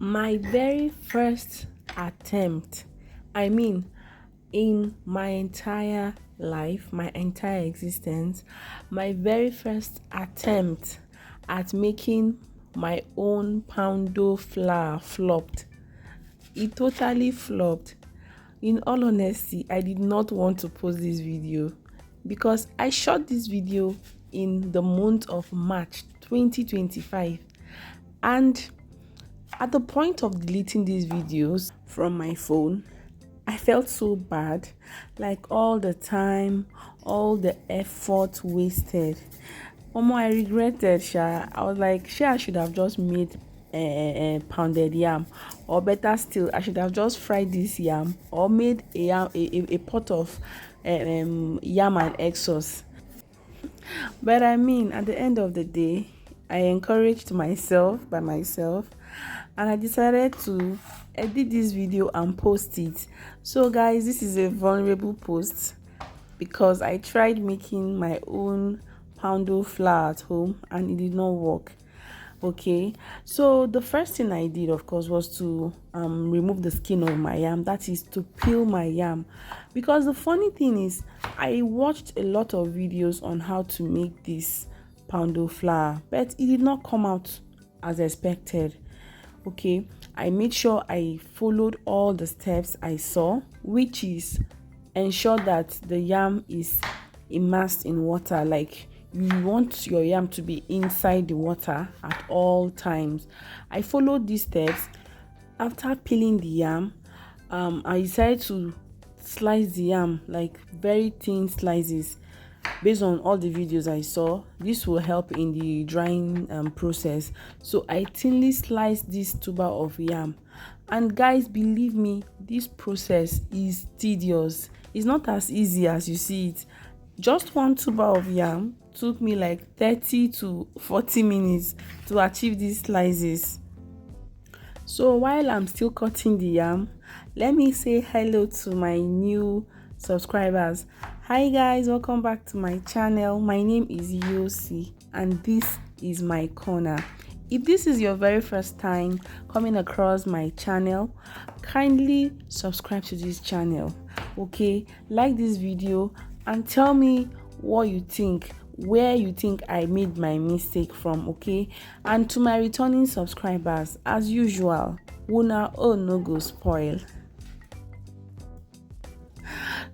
My very first attempt, I mean, in my entire life, my entire existence, my very first attempt at making my own poundo flour flopped. It totally flopped. In all honesty, I did not want to post this video because I shot this video in the month of March 2025, and at the point of deleting these videos from my phone, I felt so bad, like all the time, all the effort wasted. I regretted, Sha. I was like, Sha, I should have just made pounded yam, or better still, I should have just fried this yam, or made a pot of yam and egg sauce. But I mean, at the end of the day, I encouraged myself by myself, and I decided to edit this video and post it. So guys, this is a vulnerable post because I tried making my own poundo flour at home and it did not work. Okay, so the first thing I did, of course, was to remove the skin of my yam, that is to peel my yam. Because the funny thing is, I watched a lot of videos on how to make this poundo flour, but it did not come out as expected. Okay, I made sure I followed all the steps I saw, which is ensure that the yam is immersed in water. Like, you want your yam to be inside the water at all times. I followed these steps. After peeling the yam, I decided to slice the yam like very thin slices. Based on all the videos I saw, this will help in the drying process. So I thinly sliced this tuber of yam, and guys, believe me, this process is tedious. It's not as easy as you see it. Just one tuber of yam took me like 30 to 40 minutes to achieve these slices. So while I'm still cutting the yam, let me say hello to my new subscribers. Hi guys, welcome back to my channel. My name is egusi and this is my corner. If this is your very first time coming across my channel, kindly subscribe to this channel. Okay, like this video and tell me what you think, where you think I made my mistake from. Okay, and to my returning subscribers, as usual, una own no go spoil.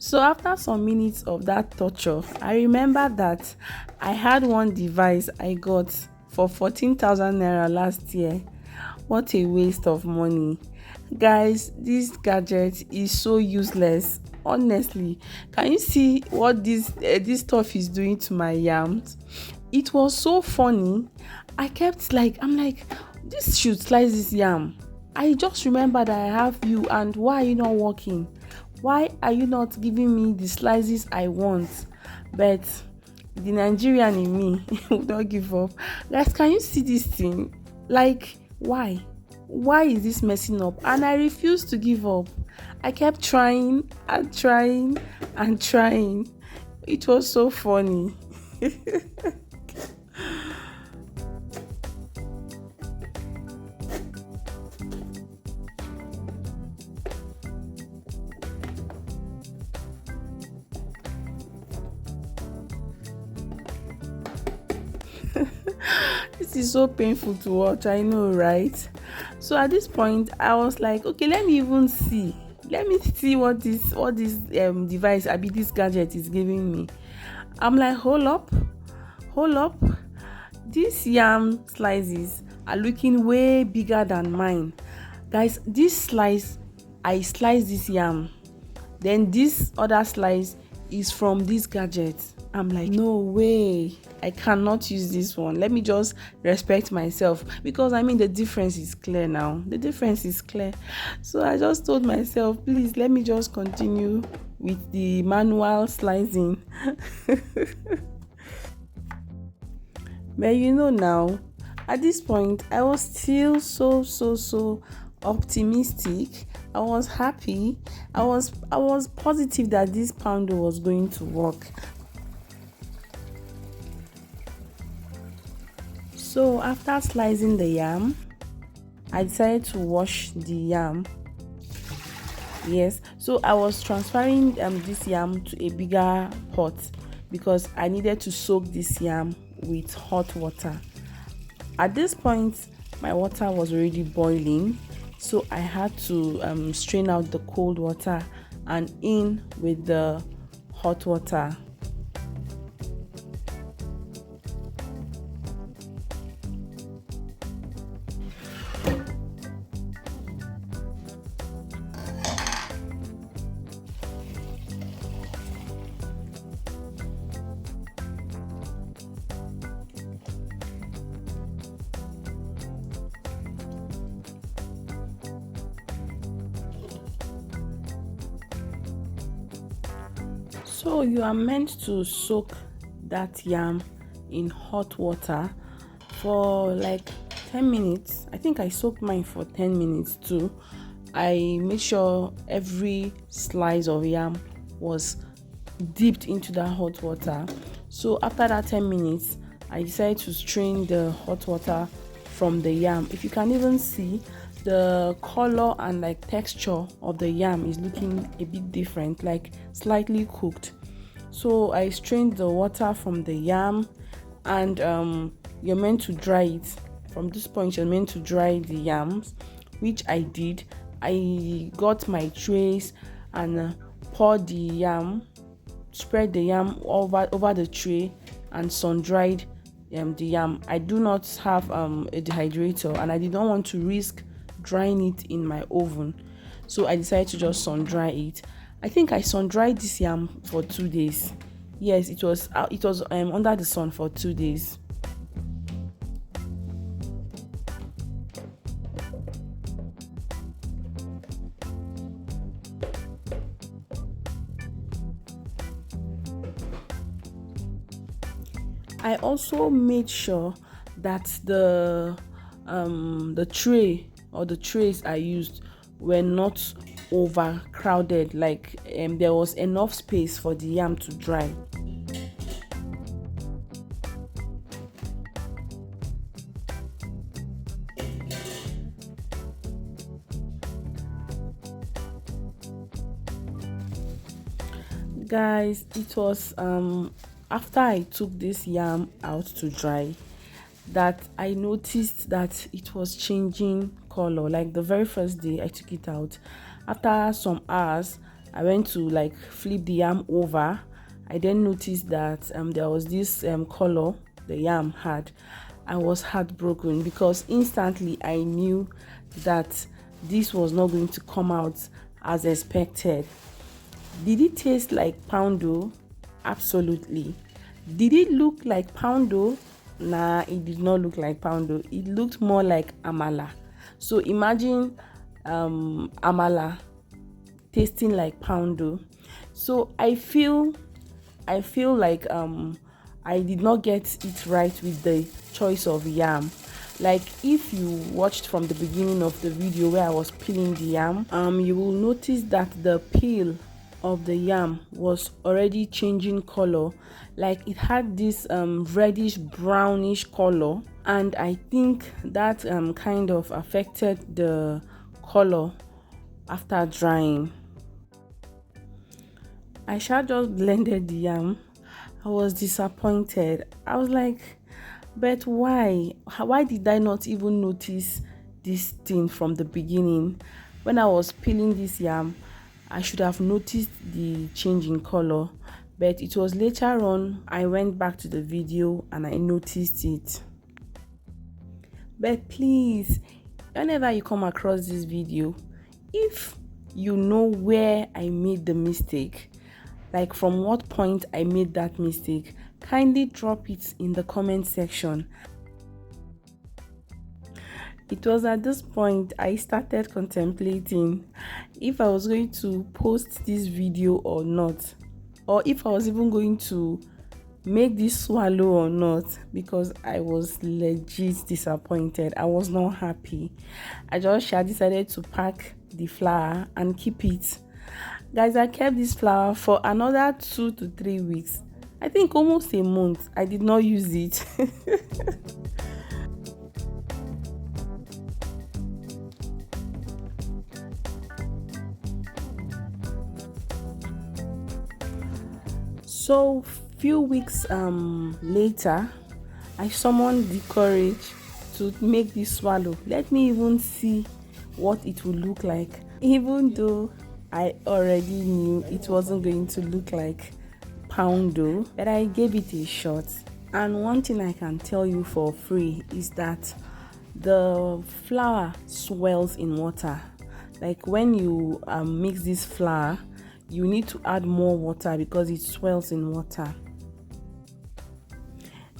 So after some minutes of that torture, I remember that I had one device I got for 14,000 naira last year. What a waste of money. Guys, this gadget is so useless. Honestly, can you see what this stuff is doing to my yams? It was so funny. I'm like, this should slice this yam. I just remember that I have you, and why are you not working? Why are you not giving me the slices I want? But the Nigerian in me will not give up. Guys, can you see this thing? Like, why? Why is this messing up? And I refuse to give up. I kept trying and trying and trying. It was so funny. This is so painful to watch, I know, right? So at this point I was like, okay, let me see what this device, I be this gadget is giving me. I'm like, hold up, these yam slices are looking way bigger than mine. Guys, I slice this yam, then this other slice is from this gadget. I'm like, no way, I cannot use this one. Let me just respect myself, because I mean the difference is clear now. So I just told myself, please let me just continue with the manual slicing. But now, at this point, I was still so optimistic. I was happy. I was positive that this poundo was going to work. So after slicing the yam, I decided to wash the yam. Yes, so I was transferring this yam to a bigger pot because I needed to soak this yam with hot water. At this point, my water was already boiling, so I had to strain out the cold water and in with the hot water. So you are meant to soak that yam in hot water for like 10 minutes. I think I soaked mine for 10 minutes too. I made sure every slice of yam was dipped into that hot water. So after that 10 minutes, I decided to strain the hot water from the yam. If you can even see, the color and like texture of the yam is looking a bit different, like slightly cooked. So I strained the water from the yam, and you're meant to dry it. From this point, you're meant to dry the yams, which I did. I got my trays and poured the yam, spread the yam over the tray, and sun dried the yam. I do not have a dehydrator, and I did not want to risk drying it in my oven, so I decided to just sun dry it. I think I sun dried this yam for 2 days. Yes, it was under the sun for 2 days. I also made sure that the tray or the trays I used were not overcrowded, like there was enough space for the yam to dry. Guys, it was after I took this yam out to dry that I noticed that it was changing color. Like the very first day I took it out, after some hours I went to like flip the yam over. I then noticed that there was this color the yam had. I was heartbroken because instantly I knew that this was not going to come out as expected. Did it taste like poundo? Absolutely. Did it look like poundo? Nah, it did not look like poundo. It looked more like amala. So imagine amala tasting like poundo. So I feel like I did not get it right with the choice of yam. Like if you watched from the beginning of the video where I was peeling the yam, you will notice that the peel of the yam was already changing color. Like it had this reddish brownish color, and I think that kind of affected the color after drying. I shall just blended the yam. I was disappointed. I was like, but why? Why did I not even notice this thing from the beginning? When I was peeling this yam, I should have noticed the change in color. But it was later on I went back to the video and I noticed it. But please, whenever you come across this video, if you know where I made the mistake, like from what point I made that mistake, kindly drop it in the comment section. It was at this point I started contemplating if I was going to post this video or not, or if I was even going to make this swallow or not, because I was legit disappointed. I was not happy. I decided to pack the flour and keep it. Guys, I kept this flour for another 2 to 3 weeks. I think almost a month. I did not use it. So few weeks later, I summoned the courage to make this swallow. Let me even see what it will look like. Even though I already knew it wasn't going to look like poundo, but I gave it a shot. And one thing I can tell you for free is that the flour swells in water. Like when you mix this flour, you need to add more water because it swells in water.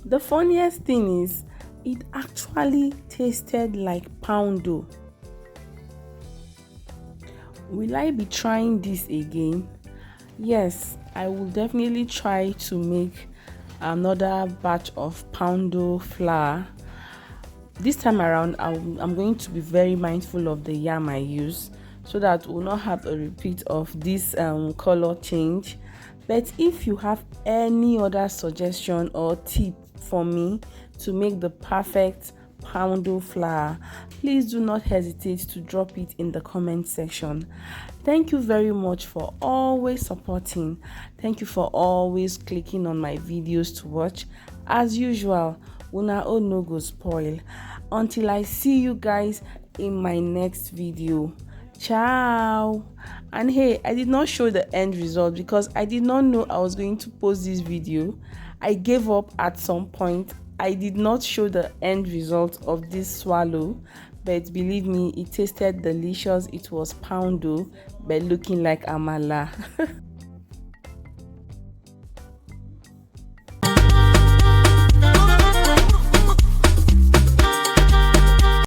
The funniest thing is, it actually tasted like poundo. Will I be trying this again? Yes, I will definitely try to make another batch of poundo flour. This time around, I'm going to be very mindful of the yam I use so that we'll not have a repeat of this color change. But if you have any other suggestion or tip for me to make the perfect poundo flour, please do not hesitate to drop it in the comment section. Thank you very much for always supporting. Thank you for always clicking on my videos to watch. As usual, una own no go spoil. Until I see you guys in my next video. Ciao. And hey, I did not show the end result because I did not know I was going to post this video. I gave up at some point. I did not show the end result of this swallow, but believe me, it tasted delicious. It was poundo but looking like amala.